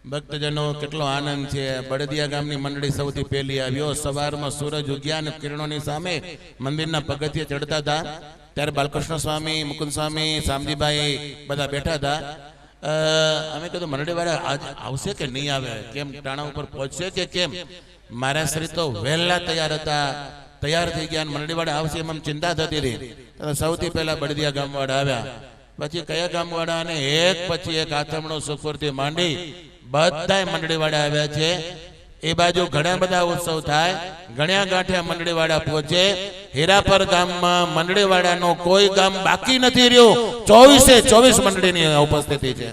ભક્તજનો કેટલો આનંદ છે। બળદિયા ગામની મંડળી સૌથી પહેલી આવ્યો। સવારમાં સૂરજ ઉગ્યા અને કિરણોની સામે મંદિરના પગથિયે ચડતા હતા ત્યારે બાલકૃષ્ણ સ્વામી, મુકુંદ સ્વામી, શામજીભાઈ બધા બેઠા હતા। અમે કીધું મંડળી વાળા આવશે કે નહીં આવે, કેમ ટાણા ઉપર પહોંચશે કે કેમ? મારા શ્રી તો વહેલા તૈયાર હતા, તૈયાર થઈ ગયા। મંડળી વાળા આવશે એમ ચિંતા થતી હતી। સૌથી પહેલા બળદિયા ગામ વાળા આવ્યા, પછી કયા ગામ વાળા, અને એક પછી એક આથમણો સુખપુરથી માંડી બધા મંડળી વાળા આવ્યા છે। એ બાજુ ઘણા બધા ઉત્સવ થાય, ઘણા ગાંઠિયા મંડળી વાળા પહોંચે। હીરાપર ગામમાં મંડળી વાળાનો કોઈ ગામ બાકી નથી રહ્યું। 24 મંડળીની ઉપસ્થિતિ છે।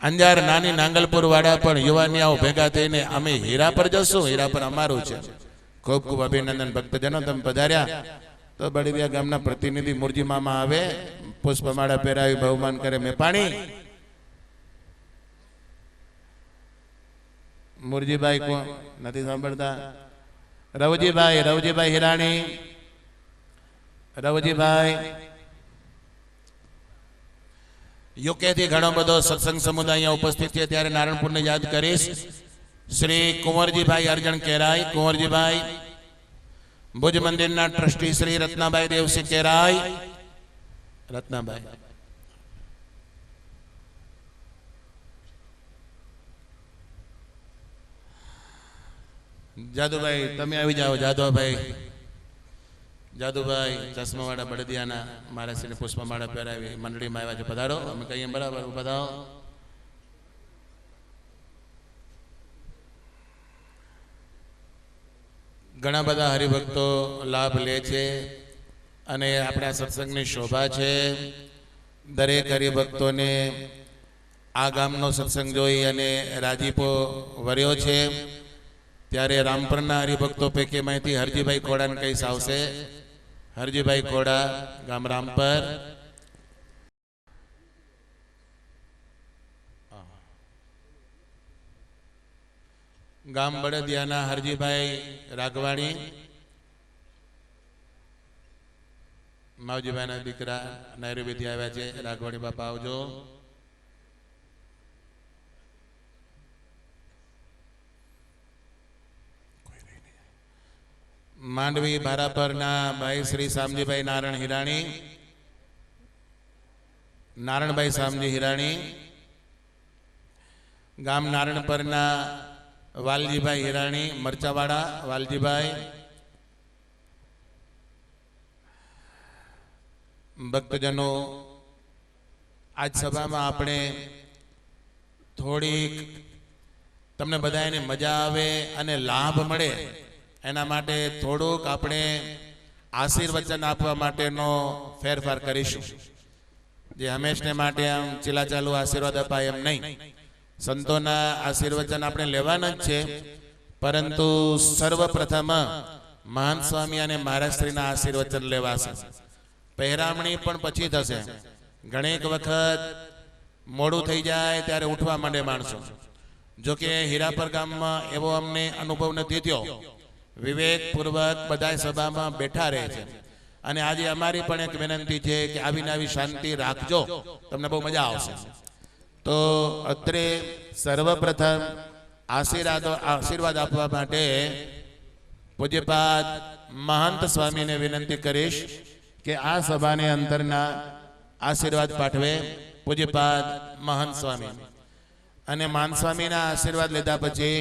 અંજાર નાની નાંગલપુર વાળા પણ યુવાનિયાઓ ભેગા થઈને અમે હીરાપર જશું, હીરાપર અમારું છે। ખૂબ ખૂબ અભિનંદન ભક્તજનો, તમે પધાર્યા। તો બળદિયા ગામના પ્રતિનિધિ મુરજી મામા આવે, પુષ્પમાળા પહેરાવી બહુમાન કરે। મેપાણી મુરજીભાઈ કોણ નથી સાંભળતા? રવજીભાઈ હિરાણી, રવજીભાઈ યુકે થી ઘણો બધો સત્સંગ સમુદાય ઉપસ્થિત છે ત્યારે નારણપુરને યાદ કરીશ। શ્રી કુંવરજીભાઈ અર્જણ કેરાય, કુંવરજીભાઈ ભુજ મંદિરના ટ્રસ્ટી શ્રી રત્નાભાઈ દેવસિંહ કેરાય, રત્નાભાઈ જાદુભાઈ તમે આવી જાઓ। જાદુભાઈ ચશ્માવાળા બળદિયાના મારા શ્રીને પુષ્પમાળા પહેરાવી મંડળીમાં આવ્યા છે, પધારો। અમે કહીએ બરાબર બધાઓ। ઘણા બધા હરિભક્તો લાભ લે છે અને આપણા સત્સંગની શોભા છે। દરેક હરિભક્તોને આ ગામનો સત્સંગ જોઈ અને રાજીપો વર્યો છે। ત્યારે રામપરના હરિભક્તો પૈકી માહિતી હરજીભાઈ ખોડાને કહીશ આવશે। હરજીભાઈ ખોડા, ગામ રામપર। ગામ બળદિયાના હરજીભાઈ રાઘવાણી, માવજીભાઈના દીકરા નૈઋત્યથી આવ્યા છે। રાઘવાણી બાપા આવજો। માંડવી ભારાપરના ભાઈ શ્રી શામજીભાઈ નારણ હિરાણી, નારણભાઈ શામજી હિરાણી। ગામ નારણપરના વાલજીભાઈ હિરાણી, મરચાવાડા વાલજીભાઈ। ભક્તજનો, આજ સભામાં આપણે થોડીક તમને બધાને મજા આવે અને લાભ મળે એના માટે થોડુંક આપણે આશીર્વચન આપવા માટેનો ફેરફાર કરીશું। જે હંમેશને માટે આમ ચીલાચાલુ આશીર્વાદ અપાય એમ નહીં, સંતોના આશીર્વચન આપણે લેવાના જ છે, પરંતુ સર્વપ્રથમ મહાન સ્વામી અને મહારાજશ્રીના આશીર્વચન લેવાશે। પહેરામણી પણ પછી થશે। ઘણીક વખત મોડું થઈ જાય ત્યારે ઉઠવા માંડે માણસો। જોકે હીરાપર ગામમાં એવો અમને અનુભવ નથી થયો। વિવેકપૂર્વક બધા સભામાં બેઠા રહે છે અને આજે અમારી પણ એક વિનંતી છે કે આવીને આવી શાંતિ રાખજો, તમને બહુ મજા આવશે। તો અત્રે સર્વપ્રથમ આશીર્વાદ આપવા માટે પૂજ્યપાદ મહંત સ્વામીને વિનંતી કરીશ કે આ સભાને અંતરના આશીર્વાદ પાઠવે પૂજ્યપાદ મહંત સ્વામી। અને મહંત સ્વામીના આશીર્વાદ લીધા પછી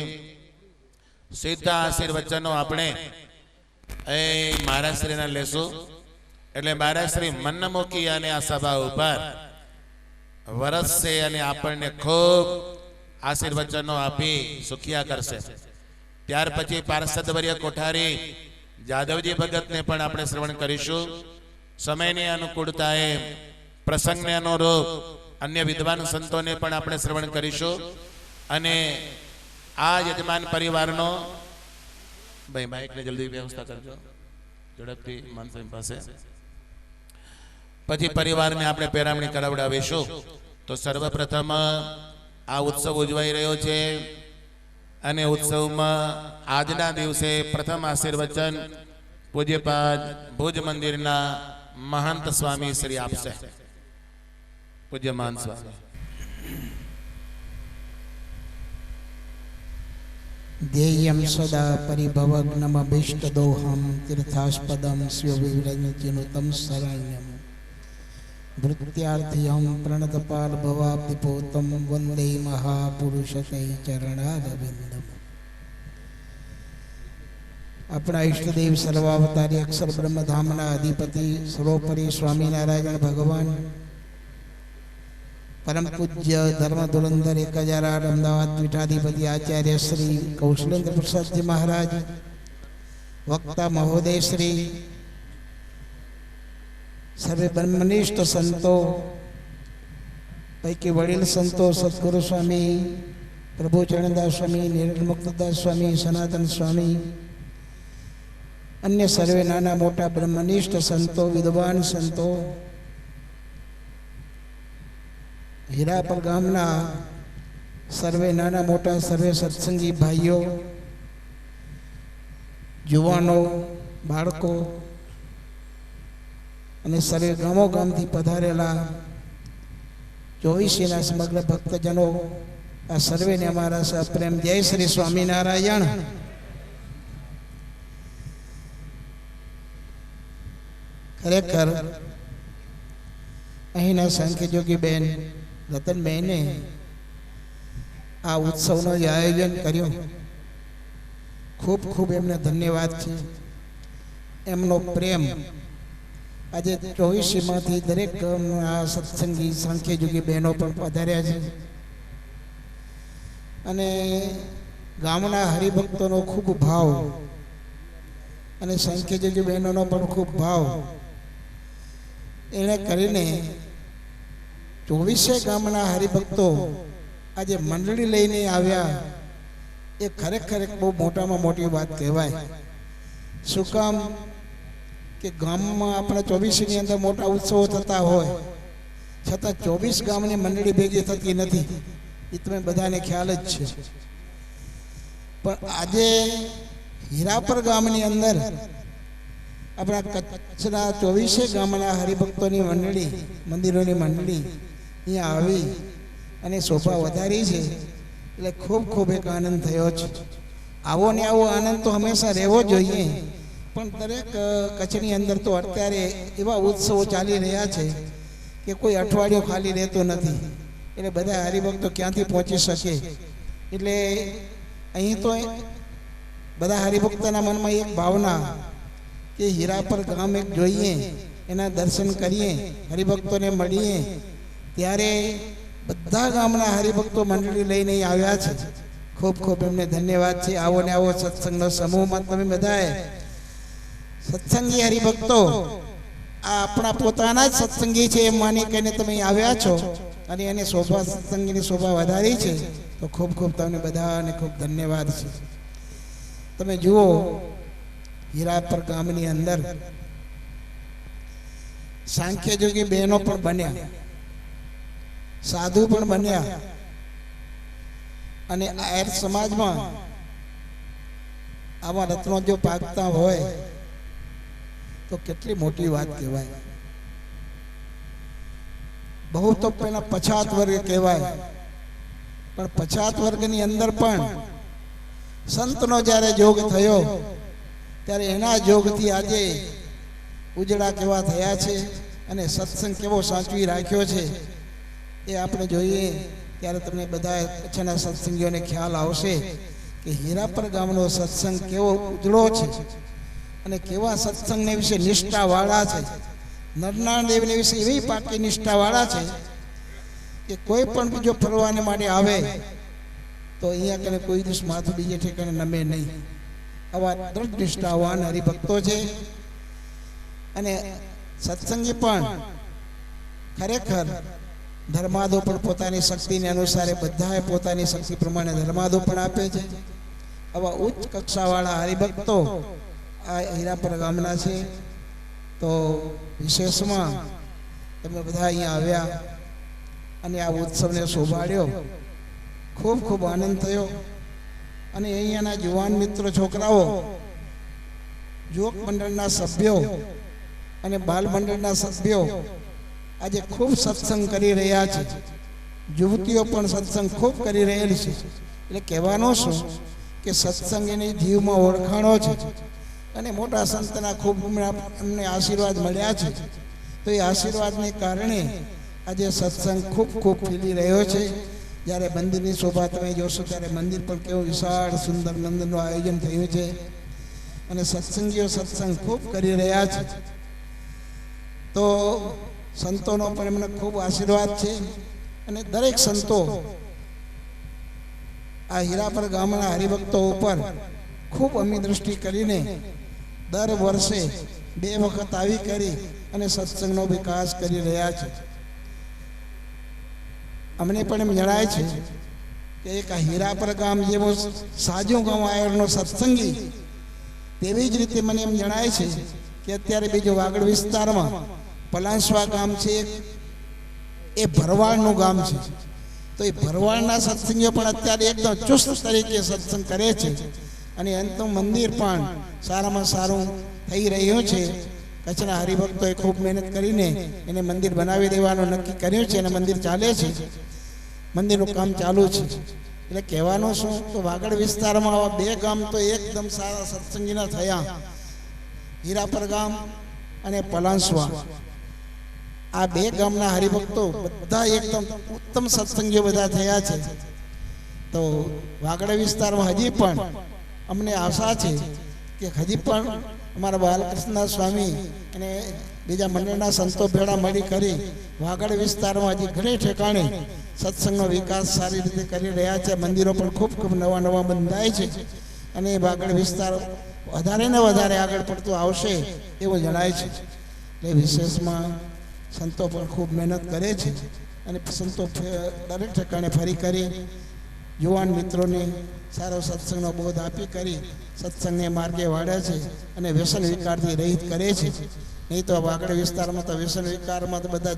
સીધા આશીર્વચનો આપણે એ મહારાજશ્રીના લેશું। એટલે મહારાજશ્રી મન મૂકી અને આ સભા ઉપર વરસશે અને આપણને ખૂબ આશીર્વચનો આપી સુખિયા કરશે। ત્યાર પછી પાર્ષદવર્ય કોઠારી જાદવજી ભગતને પણ આપણે શ્રવણ કરીશું। સમયની અનુકૂળતાએ પ્રસંગને અનુરૂપ અન્ય વિદ્વાન સંતોને પણ આપણે શ્રવણ કરીશું। અને આ યજમાન પરિવારનો ભાઈ માઇકને જલ્દી વ્યવસ્થા કરજો ઝડપથી માનસાઈ પાસે। પછી પરિવારને આપણે પેરામણી કરાવડાવીશું। તો સર્વપ્રથમ આ ઉત્સવ ઉજવાઈ રહ્યો છે અને ઉત્સવમાં આજના દિવસે પ્રથમ આશીર્વચન પૂજ્યપાદ ભુજ મંદિરના મહંત સ્વામી શ્રી આપશે। પૂજ્ય મહંત સ્વામી। ध्येयं सदा परिभवग्नमभीष्टदोहं तीर्थास्पदं शिवविरञ्चिनुतं शरण्यं भृत्यार्थियं प्रणतपालभवाब्धिपोतं वन्दे महापुरुषकैचरणारविन्दम्। अपना इष्टदेव सर्वावतारी अक्षर ब्रह्मधामना अधिपति सर्वोपरि स्वामीनारायण भगवान परम पूज्य धर्म धुरंधर 1008 अमदावाद पीठाधिपति आचार्य श्री कौशलेन्द्र प्रसाद जी महाराज, वक्ता महोदय श्री, सर्वे ब्रह्मनिष्ठ संतो पैकी वडील संतो सद्गुरु स्वामी प्रभु चरणदास स्वामी, निर्मुक्तदास स्वामी, सनातन स्वामी, अन्य सर्वे नाना मोटा ब्रह्मनिष्ठ संतो, विद्वान संतो, हीरापर गामना सर्वे नाना मोटा सर्वे सत्संगी भाईओ, युवानो, बाळको અને સર્વે ગામો ગામથી પધારેલા 24 સમગ્ર ભક્તજનો, આ સર્વેને અમારા સપ્રેમ જય શ્રી સ્વામિનારાયણ। ખરેખર અહીંના સાંખ્યયોગી બેન રતનબેને આ ઉત્સવનું જે આયોજન કર્યું, ખૂબ ખૂબ એમને ધન્યવાદ છે। એમનો પ્રેમ આજે 24માંથી દરેક આ સત્સંગી સાંખ્યયોગી બહેનો પણ પધાર્યા છે અને ગામના હરિભક્તોનો ખૂબ ભાવ અને સાંખ્યયોગી બહેનોનો પણ ખૂબ ભાવ એને કરીને 24 ગામના હરિભક્તો આજે મંડળી લઈને આવ્યા, એ ખરેખર એક બહુ મોટામાં મોટી વાત કહેવાય। શું કામ કે ગામમાં આપણા 24ની અંદર મોટા ઉત્સવો થતા હોય છતાં 24 ગામની મંડળી ભેગી થતી નથી, એ તમે બધાને ખ્યાલ જ છે। પણ આજે હીરાપર ગામની અંદર આપણા કચ્છના 24 ગામના હરિભક્તોની મંડળી, મંદિરોની મંડળી અહીંયા આવી અને શોભા વધારી છે, એટલે ખૂબ ખૂબ એક આનંદ થયો છે। આવો ને આવો આનંદ તો હંમેશા રહેવો જોઈએ, પણ દરેક કચ્છની અંદર તો અત્યારે એવા ઉત્સવો ચાલી રહ્યા છે કે કોઈ અઠવાડિયું ખાલી રહેતો નથી, એટલે બધા હરિભક્તો ક્યાંથી પહોંચી શકે। એટલે અહીં તો બધા હરિભક્તોના મનમાં એક ભાવના કે હીરાપર ગામ એક જોઈએ, એના દર્શન કરીએ, હરિભક્તોને મળીએ, ત્યારે બધા ગામના હરિભક્તો મંડળી લઈને આવ્યા છે। ખૂબ ખૂબ એમને ધન્યવાદ છે। આવો ને આવો સત્સંગનો સમૂહમાં તમે બધાએ સત્સંગી હરિભક્તો આ આપણા પોતાના જ સત્સંગી છે એમ માની કહીને તમે આવ્યા છો અને એને શોભા, સત્સંગીની શોભા વધારી છે, તો ખૂબ ખૂબ તમને બધાને ખૂબ ધન્યવાદ છે। તમે જુઓ હીરાપર ગામની અંદર સાંખ્યયોગી બહેનો પણ બન્યા, સાધુ પણ બન્યા, અને આયર સમાજમાં આવા રત્નો જો પાકતા હોય તો કેટલી મોટી વાત કહેવાય। બહુ તો પેલા પછાત વર્ગ કહેવાય, પણ પછાત વર્ગની અંદર પણ સંતનો જ્યારે જોગ થયો ત્યારે એના જોગથી આજે ઉજળા કેવા થયા છે અને સત્સંગ કેવો સાચવી રાખ્યો છે એ આપણે જોઈએ ત્યારે તમને બધા કચ્છના સત્સંગીઓને ખ્યાલ આવશે કે હીરાપર ગામનો સત્સંગ કેવો ઉજળો છે અને કેવા સત્સંગને વિશે નિષ્ઠાવાળા છે। નરનારાયણ દેવને વિશે એવી પાકી નિષ્ઠાવાળા છે કે કોઈ પણ બીજો ફરવાને માટે આવે તો અહીંયા કને કોઈ દિવસ માથું બીજે ઠેકાણે નમે નહીં। આવા દ્રઢ નિષ્ઠાવાન હરિભક્તો છે અને સત્સંગી પણ ખરેખર ધર્માદો પણ પોતાની શક્તિને અનુસારે બધાએ પોતાની શક્તિ પ્રમાણે ધર્માદો પણ આપે છે। આવા ઉચ્ચ કક્ષાવાળા હરિભક્તો આ હીરાપર ગામના છે। તો વિશેષમાં તમે બધા અહીંયા આવ્યા અને આ ઉત્સવને શોભાડ્યો, ખૂબ ખૂબ આનંદ થયો। અને અહીંયાના યુવાન મિત્રો, છોકરાઓ, યુવક મંડળના સભ્યો અને બાલ મંડળના સભ્યો આજે ખૂબ સત્સંગ કરી રહ્યા છે। યુવતીઓ પણ સત્સંગ ખૂબ કરી રહેલી છે। એટલે કહેવાનું શું કે સત્સંગ એની જીવમાં ઓળખાણો છે અને મોટા સંતના ખૂબ એમને આશીર્વાદ મળ્યા છે. તો એ આશીર્વાદને કારણે આજે સત્સંગ ખૂબ ખૂબ ખીલી રહ્યો છે. જ્યારે મંદિરની શોભા તમે જોશો ત્યારે મંદિર પણ કેવું વિશાળ સુંદર મંદિરનું આયોજન થયું છે અને સત્સંગીઓ સત્સંગ ખૂબ કરી રહ્યા છે. તો સંતોનો પણ એમને ખૂબ આશીર્વાદ છે અને દરેક સંતો આ હીરાપર ગામના હરિભક્તો ઉપર ખૂબ અમી દ્રષ્ટિ કરીને દર વર્ષે 2 વખત આવી કરી અને સત્સંગનો વિકાસ કરી રહ્યા છે. અમને પણ એમ જણાય છે કે એક આ હીરાપર ગામ જેવો સાજું ગામ આવેલો સત્સંગી, તેવી જ રીતે મને એમ જણાય છે કે અત્યારે બીજો વાગડ વિસ્તારમાં પલાસવા ગામ છે, એ ભરવાડનું ગામ છે. તો એ ભરવાડના સત્સંગીઓ પણ અત્યારે એકદમ ચુસ્ત તરીકે સત્સંગ કરે છે અને અંતનું મંદિર પણ સારામાં સારું થઈ રહ્યું છે. કચ્છના હરિભક્તોએ ખૂબ મહેનત કરીને એને મંદિર બનાવી દેવાનું નક્કી કર્યું છે અને મંદિર ચાલે છે, મંદિરનું કામ ચાલુ છે. એટલે કહેવાનું શું, તો વાગડ વિસ્તારમાં આવા 2 ગામ તો એકદમ સારા સત્સંગીના થયા, હીરાપર ગામ અને પલાસવા. આ 2 ગામના હરિભક્તો બધા એકદમ ઉત્તમ સત્સંગીઓ બધા થયા છે. તો વાગડ વિસ્તારમાં હજી પણ અમને આશા છે કે હજી પણ અમારા બાલકૃષ્ણ સ્વામી અને બીજા મંડળના સંતો ભેળા મળી કરી વાગડ વિસ્તારમાં હજી ઘણી ઠેકાણે સત્સંગનો વિકાસ સારી રીતે કરી રહ્યા છે. મંદિરો પણ ખૂબ ખૂબ નવા નવા બંધાય છે અને વાગડ વિસ્તાર વધારે ને વધારે આગળ પડતું આવશે એવું જણાય છે. એટલે વિશેષમાં સંતો પણ ખૂબ મહેનત કરે છે અને સંતો દરેક ઠેકાણે ફરી કરી યુવાન મિત્રોને સારો સત્સંગનો બોધ આપી કરી સત્સંગને માર્ગે વાળે છે અને વ્યસન વિકારથી રહિત કરે છે. નહીં તો વાગડ વિસ્તારમાં તો વ્યસન વિકારમાં તો બધા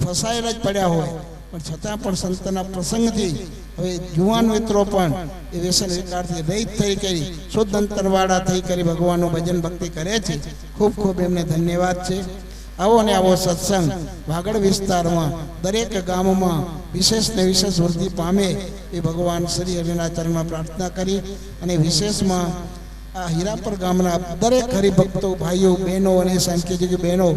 ફસાયેલા જ પડ્યા હોય, પણ છતાં પણ સંતના પ્રસંગથી હવે યુવાન મિત્રો પણ એ વ્યસન વિકારથી રહિત થઈ કરી શુદ્ધ અંતરવાળા થઈ કરી ભગવાનનું ભજન ભક્તિ કરે છે. ખૂબ ખૂબ એમને ધન્યવાદ છે. આવો ને આવો સત્સંગ વાગડ વિસ્તારમાં દરેક ગામમાં વિશેષ ને વિશેષ વૃદ્ધિ પામે એ ભગવાન શ્રી હરિના ચરણમાં પ્રાર્થના કરી અને વિશેષમાં આ હીરાપર ગામના દરેક હરિભક્તો ભાઈઓ બહેનો અને સંખ્યાજી બહેનો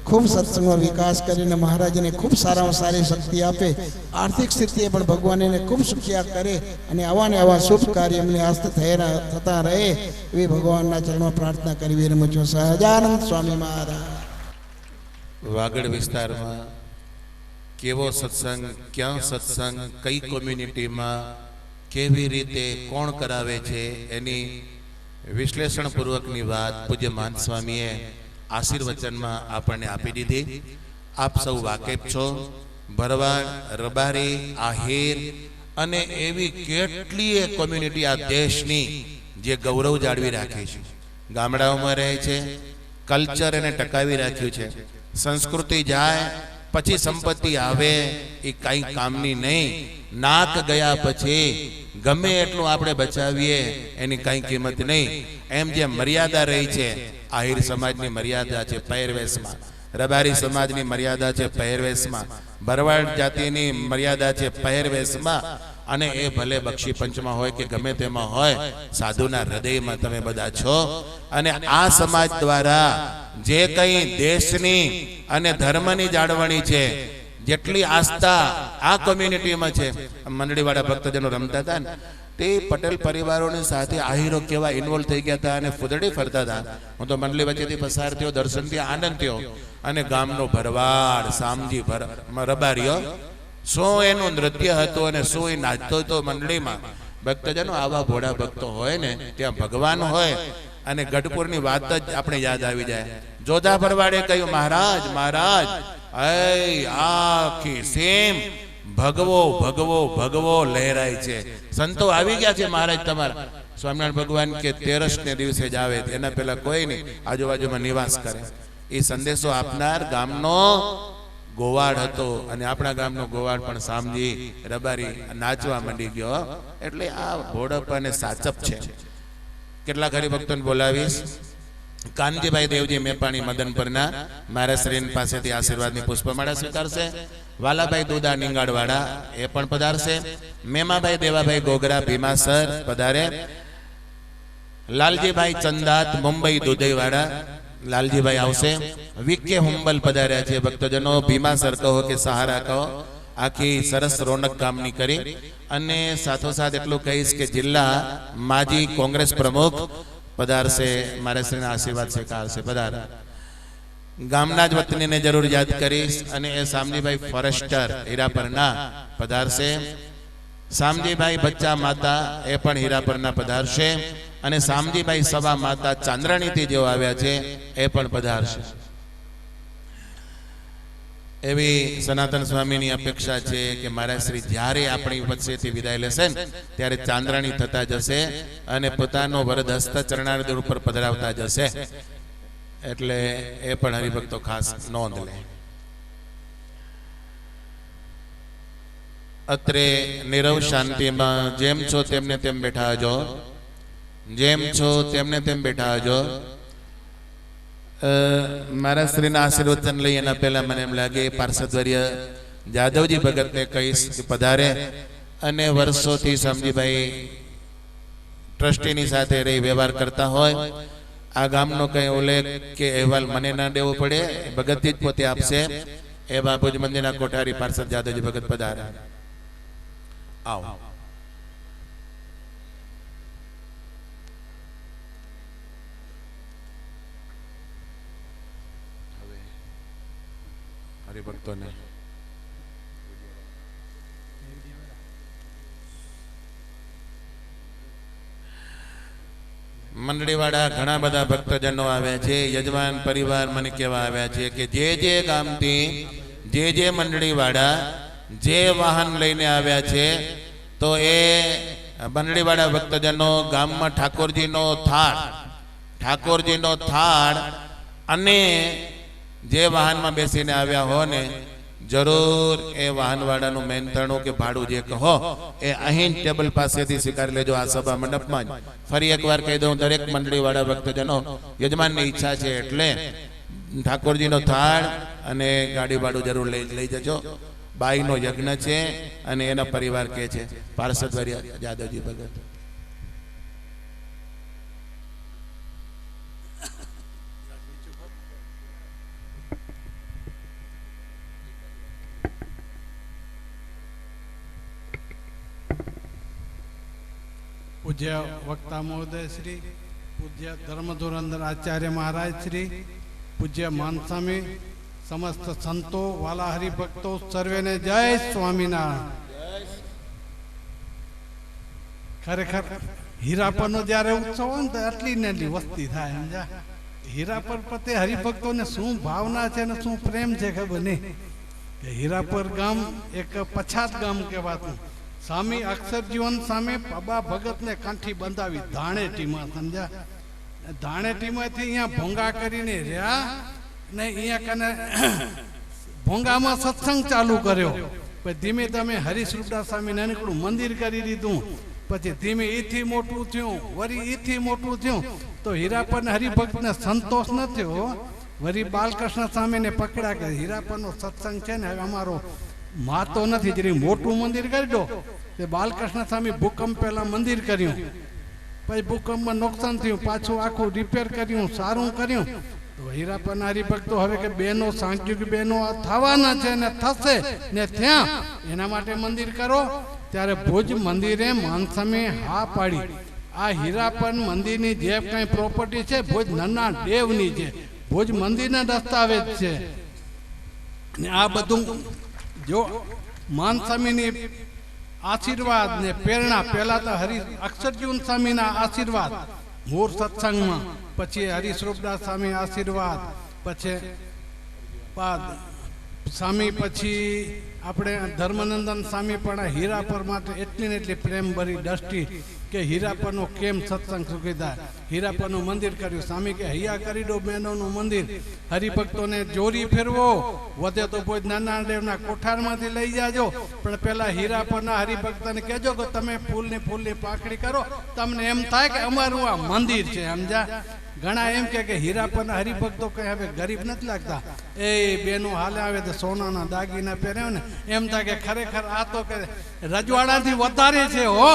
ખૂબ સત્સંગનો વિકાસ કરીને મહારાજને ખૂબ સારામાં સારી શક્તિ આપે, આર્થિક સ્થિતિએ પણ ભગવાન એને ખૂબ સુખિયા કરે અને આવા ને આવા શુભ કાર્ય એમને હસ્ત થતા રહે એવી ભગવાનના ચરણમાં પ્રાર્થના કરવી રમું છું. સહજાનંદ સ્વામી મહારાજ. વાગડ વિસ્તારમાં કેવો સત્સંગ, ક્યાં સત્સંગ, કઈ કોમ્યુનિટીમાં કેવી રીતે કોણ કરાવે છે એની વિશ્લેષણ પૂર્વકની વાત પૂજ્ય મહંત સ્વામીએ આશીર્વચનમાં આપણને આપી દીધી. આપ સૌ વાકેફ છો. ભરવાડ, રબારી, આહિર અને એવી કેટલીય કોમ્યુનિટી આ દેશની જે ગૌરવ જાળવી રાખી છે, ગામડાઓમાં રહે છે, કલ્ચર એને ટકાવી રાખ્યું છે. સંસ્કૃતિ જાય પછી સંપત્તિ આવે એ કઈ કામની નહીં. નાક ગયા પછી ગમે એટલું આપણે બચાવીએ એની કઈ કિંમત નહીં. એમ જે મર્યાદા રહી છે, આહિર સમાજની મર્યાદા છે પહેરવેશમાં, રબારી સમાજની મર્યાદા છે પહેરવેશમાં, ભરવાડ જાતિની મર્યાદા છે પહેરવેશમાં, અને એ ભલે બક્ષી પંચમાં હોય કે ગમે તેમાં હોય, સાધુના હૃદયમાં તમે બધા છો. અને આ સમાજ દ્વારા જે કંઈ દેશની અને ધર્મની જાળવણી છે, જેટલી આસ્થા આ કોમ્યુનિટીમાં છે. મંડળીવાળા ભક્તજનો રમતા હતા ને, તે પટેલ પરિવારોની સાથે આહિરો કેવા ઇન્વોલ્વ થઈ ગયા હતા અને ફૂદડી ફરતા હતા. હું તો મંડળી વચ્ચેથી પસાર થયો, દર્શનથી આનંદ થયો. અને ગામનો ભરવાડ, સામજી, રબારીઓ, શું એનું નૃત્ય હતું અને શું એ નાચતો હતો મંડળીમાં. ભક્તજનો, આવા ભોળા ભક્તો હોય ને ત્યાં ભગવાન હોય. અને ગઢપુરની વાત જ આપણે યાદ આવી જાય. જોધા ભરવાડે કહ્યું, મહારાજ મહારાજ, આખી સેમ ભગવો ભગવો ભગવો લહેરાય છે. સંતો આવી ગયા છે મહારાજ તમારા. સ્વામિનારાયણ ભગવાન કે 13 દિવસે જ આવે, એના પહેલા કોઈ નહીં, આજુબાજુમાં નિવાસ કરે. એ સંદેશો આપનાર ગામનો ગોવાડ હતો અને આપણા ગામનો ગોવાડ પણ સામજી, રબારી નાચવા માંડી ગયો. એટલે આ ભોળપ અને સાચપ છે. કેટલાક હરિભક્તોને બોલાવીશ. કાનજીભાઈ દેવજી મેપાણી મદનપરના મારા શ્રી પાસેથી આશીર્વાદની પુષ્પમાળા સ્વીકારશે. વાલાભાઈ દુદા નિંગાડવાડા એ પણ પધારશે. મેમાભાઈ દેવાભાઈ ગોગરા ભીમાસર પધારે. લાલજીભાઈ ચંદાત મુંબઈ દુધઈવાડા લાલજીભાઈ આવશે. વિકે હુંબલ પધાર્યા છે. ભક્તજનો ભીમાસર કહો કે સહારા કહો, આખી સરસ રોનક ગામની કરી. અને સાથોસાથ એટલું કહીશ કે જિલ્લા માજી કોંગ્રેસ પ્રમુખ પધારશે, મારા શ્રીના આશીર્વાદ સ્વીકારશે. પધાર. ગામના જ વતનીને જરૂર યાદ કરીશ. અને એ સામજીભાઈ ફોરેસ્ટર હીરાપરના પધારશે. સામજીભાઈ બચ્ચા માતા એ પણ હીરાપરના પધારશે. અને સામજીભાઈ સભા માતા ચાંદ્રાણીથી જેઓ આવ્યા છે એ પણ પધારશે. એવી સનાતન સ્વામીની અપેક્ષા છે કે મહારાજ શ્રી જ્યારે આપણી વચ્ચેથી વિદાય લેશે ને ત્યારે ચાંદ્રાણી થતા જશે અને પોતાનો વરદ હસ્ત ચરણારવિંદ ઉપર પધરાવતા જશે. એટલે એ પણ હરિભક્તો ખાસ નોંધ લે. અત્રે નીરવ શાંતિમાં જેમ છો તેમને તેમ બેઠા હજો, જેમ છો તેમને તેમ બેઠા હજો. મારા શ્રીના આશીર્વચન લઈ એના પહેલા મને એમ લાગે પાર્ષદવર્ય જાદવજી ભગતને કહીશ કે પધારે. અને વર્ષોથી સમજીભાઈ ટ્રસ્ટીની સાથે રહી વ્યવહાર કરતા હોય, આ ગામનો કઈ ઉલ્લેખ કે અહેવાલ મને ના દેવો પડે, ભગતજી જ પોતે આપશે. એ બાપુજ મંદિરના કોઠારી પાર્ષદ જાદવજી ભગત પધારે. આવો. હરિભક્તોને મંડળીવાળા ઘણા બધા ભક્તજનો આવ્યા છે. યજમાન પરિવાર મને કહેવા આવ્યા છે કે જે ગામથી જે મંડળીવાળા જે વાહન લઈને આવ્યા છે તો એ મંડળીવાળા ભક્તજનો ગામમાં ઠાકોરજીનો થાળ અને જે વાહનમાં બેસીને આવ્યા હો ને જરૂર એ વાહનવાળાનું મહેનતાણું કે ભાડું જે કહો એ અહીં ટેબલ પાસેથી સ્વીકારી લેજો. આ સભા મંડપમાં જ ફરી એકવાર કહી દઉં, દરેક મંડળીવાળા ભક્તજનો યજમાનની ઈચ્છા છે એટલે ઠાકોરજીનો થાળ અને ગાડી ભાડું જરૂર લઈ જજો. બાઈનો યજ્ઞ છે અને એના પરિવાર કે છે. પાર્ષદવર્ય જાદવજી ભગત. પૂજ્ય વક્તા મહોદય શ્રી, પૂજ્ય ધર્મધુરંદર આચાર્ય મહારાજ શ્રી, પૂજ્ય માનસ્વામી, સમસ્ત સંતો, વાલા હરિભક્તો સર્વેને જય સ્વામિનારાયણ. ખરેખર હીરાપરનો જ્યારે ઉત્સવ હોય ને તો આટલી ને એટલી વસ્તી થાય. સમજા હીરાપર પ્રત્યે હરિભક્તોને શું ભાવના છે ને શું પ્રેમ છે ખબર નહીં. હીરાપર ગામ એક પછાત ગામ કહેવાતું. સ્વામી અક્ષરજીવન સામે બાબા ભગતને કાંઠી બંધાવી ધાણેટીમાં. સમજ્યા? ધાણેટીમાંથી અહીંયા ભોંગા કરીને રહ્યા ને અહીંયા કને ભોંગામાં સત્સંગ ચાલુ કર્યો. પછી ધીમે ધીમે હરિશ્રુડા સ્વામી નાનકડું મંદિર કરી દીધું. પછી ધીમે એથી મોટું થયું, વળી એથી મોટું થયું તો હીરાપર હરિભક્તને સંતોષ ન થયો. વળી બાલકૃષ્ણ સ્વામીને પકડ્યા કે હીરાપરનો સત્સંગ છે ને હવે અમારો માતો નથી, જરી મોટું મંદિર કરી દો. તે બાલકૃષ્ણ સ્વામી ભૂકંપ પહેલા મંદિર કર્યું, પછી ભૂકંપમાં નુકસાન થયું, પાછું આખું રિપેર કર્યું, સારું કર્યું. તો હીરાપરના હરિભક્તો હવે કે બેનો સાંખ્યું બેનો થવાના છે ને થશે ને ત્યાં એના માટે મંદિર કરો. ત્યારે ભુજ મંદિરે માનસામે હા પાડી. આ હીરાપર મંદિરની જે કંઈ પ્રોપર્ટી છે ભુજ નન્ના દેવની છે, ભુજ મંદિરના દસ્તાવેજ છે. ને આ બધું જો માનસ્વામીની આશીર્વાદ ને પ્રેરણા, પહેલા તો અક્ષરજીવન સ્વામીના આશીર્વાદ મૂળ સત્સંગમાં, પછી હરિસ્વરૂપદાસ સ્વામી આશીર્વાદ, પછી સ્વામી, પછી આપણે ધર્મનંદન સ્વામી પણ હીરાપર માટે એટલી ને એટલી પ્રેમ ભરી દ્રષ્ટિ કે હીરાપરનો કેમ સત્સંગ સુખી થાય. હીરાપરનું મંદિર કર્યું. સ્વામી કે હૈયા કરી દો બહેનોનું મંદિર, હરિભક્તોને જોરી ફેરવો, વધે તો ભોજ નાના દેવના કોઠારમાંથી લઈ જાજો. પણ પેલા હીરાપરના હરિભક્તને કહેજો કે તમે ફૂલની પાંખડી કરો, તમને એમ થાય કે અમારું આ મંદિર છે. સમજા? ઘણા એમ કે હીરાપરના હરિભક્તો કઈ હવે ગરીબ નથી લાગતા, એ બેનો હાલે આવે તો સોનાના દાગીના પહેર્યો ને એમ થાય કે ખરેખર આ તો કે રજવાડાથી વધારે છે હો.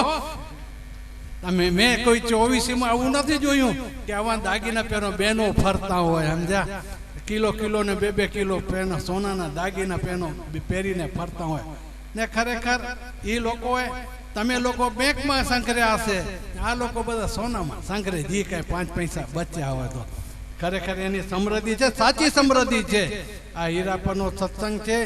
મેં કોઈ 24માં આવું નથી જોયું કે આવા દાગીના પહેરો બેનો ફરતા હોય, સમજ્યા? કિલો ને 2 કિલો પેનો સોનાના દાગીના પેનો પહેરીને ફરતા હોય ને. ખરેખર એ લોકોએ, તમે લોકો બેંકમાં સંકર્યા હશે, આ લોકો બધા સોનામાં સંકરે, જે કાંઈ 5 પૈસા બચ્યા હોય તો. ખરેખર એની સમૃદ્ધિ છે, સાચી સમૃદ્ધિ છે. આ હીરાપરનો સત્સંગ છે.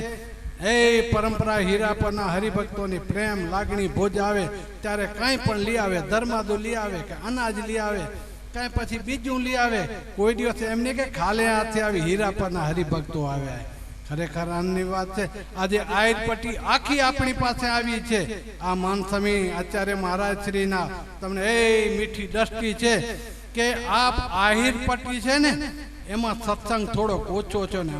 એ પરંપરા હીરાપરના હરિભક્તોની પ્રેમ લાગણી ભોજ આવે ત્યારે કાંઈ પણ લઈ આવે, ધર્માદો લઈ આવે કે અનાજ લઈ આવે, કાંઈ પછી બીજું લઈ આવે. કોઈ દિવસ એમને કે ખાલે હાથે આવી હીરાપરના હરિભક્તો આવે. ખરેખર આનની વાત છે. આજે આહિર પટ્ટી આખી આપણી પાસે આવી છે. આ માનસમી આચાર્ય મહારાજ શ્રીના તમને એ મીઠી દ્રષ્ટિ છે કે આ આહિર પટ્ટી છે ને એમાં સત્સંગ થોડોક ઓછો છે ને.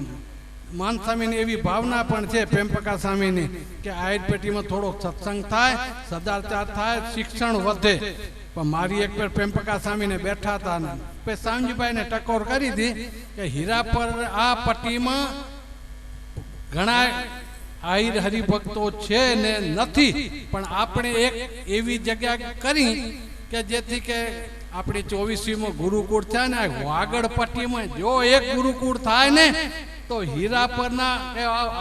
માનસ્વામીની એવી ભાવના પણ છે, પ્રેમપ્રકાશ સ્વામીની, કે આહિર પેટીમાં થોડોક સત્સંગ થાય, સદાચાર થાય, શિક્ષણ વધે. પણ મારી એક પ્રેમપ્રકાશ સ્વામીને બેઠા હતા ને પછી સામજીભાઈને ટકોર કરી હતી કે હીરાપર આ પટ્ટીમાં ઘણા આહિર હરિભક્તો છે ને નથી, પણ આપણે એક એવી જગ્યા કરી કે જેથી કે આપણી 24મીમાં ગુરુકુળ થાય ને, વાગડ પટ્ટીમાં જો એક ગુરુકુળ થાય ને તો હીરાપરના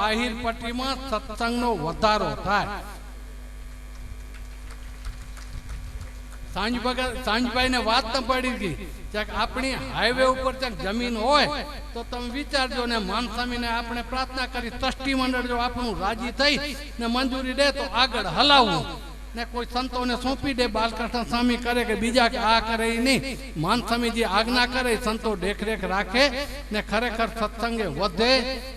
આહિર પટ્ટીમાં સત્સંગનો વધારો થાય. સાંજભાઈ ને વાત ન પડી ગઈ કે આપણી હાઈવે ઉપર ક્યાંક જમીન હોય તો તમે વિચારજો ને. માનસ્વામીને આપણે પ્રાર્થના કરી, ટ્રસ્ટી મંડળ જો આપણું રાજી થઈ ને મંજૂરી દે તો આગળ હલાવવું ને કોઈ સંતોને સોંપી દે. બાલકૃષ્ણ સ્વામી કરે કે બીજા કે આ કરે એ નહીં. માનસ્વામી જે આજ્ઞા કરે સંતો દેખરેખ રાખે ને ખરેખર સત્સંગે વધે,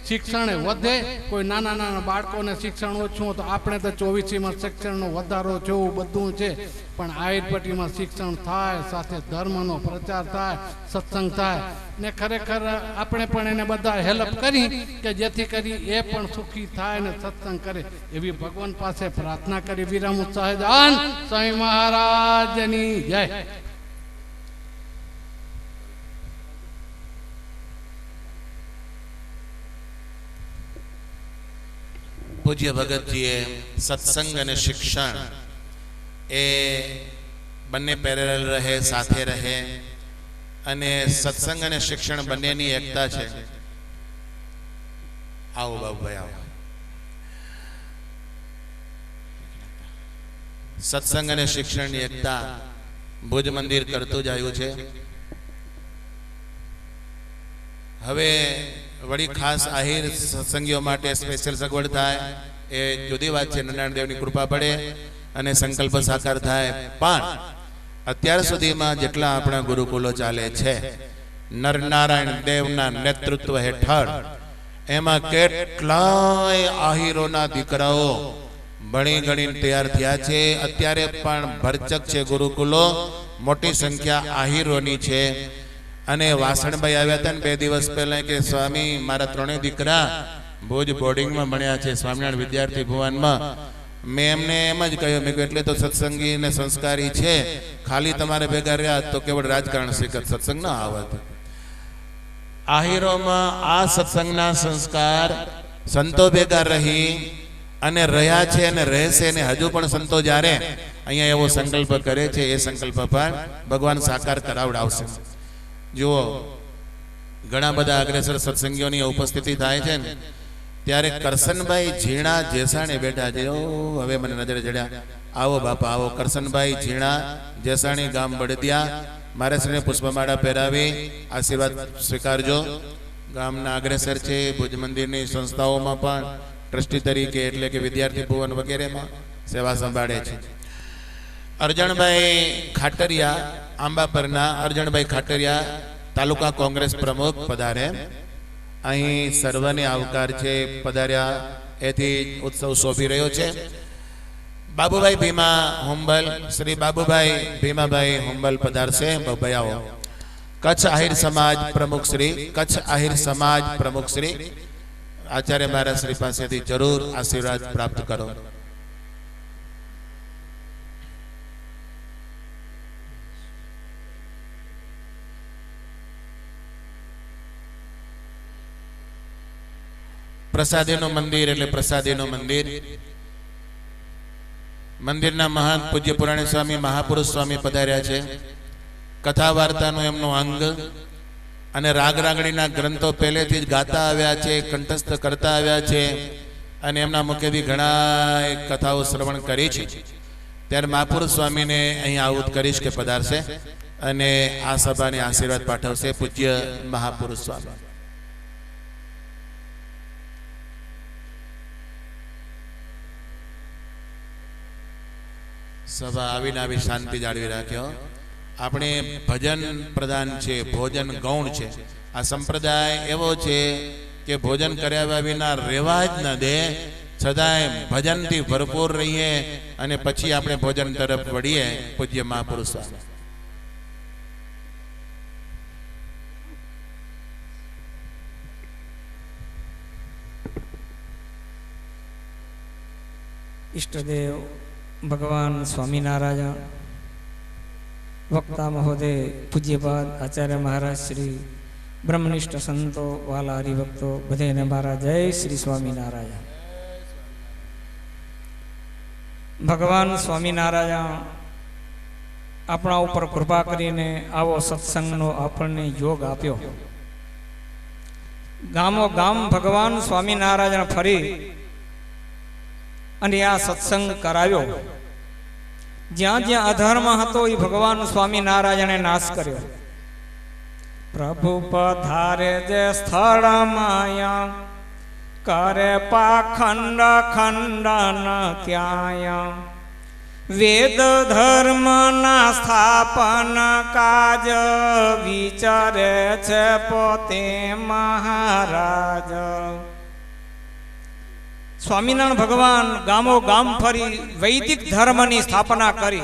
શિક્ષણે વધે. કોઈ નાના બાળકોને શિક્ષણ ઓછું તો આપણે તો 24માં શિક્ષણનો વધારો છે, બધું છે. પણ આહિર પટ્ટીમાં શિક્ષણ થાય, સાથે ધર્મનો પ્રચાર થાય, સત્સંગ થાય ને ખરેખર આપણે પણ એને બધા હેલ્પ કરી કે જેથી કરી એ પણ સુખી થાય ને સત્સંગ કરે. એવી ભગવાન પાસે પ્રાર્થના કરી વિરામુ. સહજાન સ્વામી મહારાજની જય. પૂજ્ય ભગતજીએ સત્સંગ અને શિક્ષણ એ બંને પેરેલલ રહે, સાથે રહે, અને સત્સંગ અને શિક્ષણ બંનેની એકતા છે. આવો બાબુભાઈ આવો. સત્સંગ અને શિક્ષણની એકતા ભુજ મંદિર કરતું જ આવ્યું છે. હવે વળી ખાસ આહિર સત્સંગીઓ માટે સ્પેશિયલ સગવડ થાય એ જુદી વાત છે. નારાયણ દેવની કૃપા પડે અને સંકલ્પ સાકાર થાય. પણ અત્યાર સુધીમાં જેટલા આપણા ગુરુકુલો ચાલે છે નરનારાયણ દેવના નેતૃત્વ હેઠળ, એમાં કેટલાય આહિરોના દીકરાઓ ભણી ગણીને તૈયાર થયા છે. અત્યારે પણ ભરચક છે ગુરુકુલો, મોટી સંખ્યા આહિરોની છે. અને વાસણભાઈ આવ્યા હતા ને 2 દિવસ પહેલા કે સ્વામી મારા 3 દીકરા ભુજ બોર્ડિંગમાં ભણ્યા છે, સ્વામિનારાયણ વિદ્યાર્થી ભુવનમાં. મેં એમને એમ જ કહ્યું, મેં એટલે તો સત્સંગી ને સંસ્કારી છે, ખાલી તમારે ભેગા રહ્યા તો કેવળ રાજકારણ શીખત, સત્સંગ ના આવત. આહિરોમાં આ સત્સંગના સંસ્કાર સંતો ભેગા રહી અને રહ્યા છે અને રહેશે. ને હજુ પણ સંતો જ્યારે અહીંયા એવો સંકલ્પ કરે છે એ સંકલ્પ પણ ભગવાન સાકાર કરાવડાવશે. જુઓ, ઘણા બધા અગ્રેસર સત્સંગીઓની ઉપસ્થિતિ થાય છે ને ત્યારે કરશનભાઈ ઝીણા જેસાણી બેઠા છે. હવે મને નજરે ચડ્યા. આવો બાપા આવો. કરશનભાઈ ઝીણા જેસાણી, ગામ બળદિયા. મારે શ્રીને પુષ્પમાળા પહેરાવી આશીર્વાદ સ્વીકારજો. ગામના અગ્રેસર છે, ભુજ મંદિરની સંસ્થાઓમાં પણ ટ્રસ્ટી તરીકે એટલે કે વિદ્યાર્થી ભુવન વગેરેમાં સેવા સંભાળે છે. અરજણભાઈ ખાટરિયા, આંબાપરના અરજણભાઈ ખાટરિયા તાલુકા કોંગ્રેસ પ્રમુખ પધારે. અહીં સર્વને આવકાર છે, પધાર્યા. એથી ઉત્સવ શોભી રહ્યો છે. બાબુભાઈ ભીમા હુંબલ, શ્રી બાબુભાઈ ભીમાભાઈ હુંબલ પધારશે. બાબુભાઈ આવો. કચ્છ આહિર સમાજ પ્રમુખ શ્રી, કચ્છ આહિર સમાજ પ્રમુખ શ્રી આચાર્ય મહારાજ શ્રી પાસેથી જરૂર આશીર્વાદ પ્રાપ્ત કરો. પ્રસાદીનું મંદિર એટલે પ્રસાદીનું મંદિર. મંદિરના મહાન પૂજ્ય પુરાણી સ્વામી મહાપુરુષ સ્વામી પધાર્યા છે. કથા વાર્તાનું એમનું અંગ અને રાગ રાગણીના ગ્રંથો પહેલેથી જ ગાતા આવ્યા છે, કંઠસ્થ કરતા આવ્યા છે અને એમના મુખેથી ઘણા કથાઓ શ્રવણ કરી છે. ત્યારે મહાપુરુષ સ્વામીને અહીં આવું કરીશ કે પધારશે અને આ સભાને આશીર્વાદ પાઠવશે પૂજ્ય મહાપુરુષ સ્વામી. સભા આવીને આવી શાંતિ જાળવી રાખ્યો. આપણે ભજન પ્રધાન છે, ભોજન ગૌણ છે. આ સંપ્રદાય એવો છે કે ભોજન કર્યા વિના રહેવા જ ન દે, સદાય ભજનથી ભરપૂર રહીએ અને પછી આપણે ભોજન તરફ વળીએ. પૂજ્ય મહાપુરુષ સ્વામી. ઈષ્ટદેવ ભગવાન સ્વામિનારાયણ, વક્તા મહોદય પૂજ્યપાદ આચાર્ય મહારાજ શ્રી, બ્રહ્મનિષ્ઠ સંતો, વાલા હરિભક્તો બધાને મારા જય શ્રી સ્વામિનારાયણ. ભગવાન સ્વામિનારાયણ આપણા ઉપર કૃપા કરીને આવો સત્સંગનો આપણને યોગ આપ્યો. ગામો ગામ ભગવાન સ્વામિનારાયણ ફરી અને આ સત્સંગ કરાવ્યો. જ્યાં જ્યાં અધર્મ હતો એ ભગવાન સ્વામિનારાયણે નાશ કર્યો. પ્રભુ પધારે જે સ્થળ માયા, કરે પાખંડ ખંડન ત્યાયા. વેદ ધર્મ ના સ્થાપન કાજ, વિચારે છે પોતે મહારાજ. સ્વામિનારાયણ ભગવાન ગામો ગામ ફરી વૈદિક ધર્મની સ્થાપના કરી.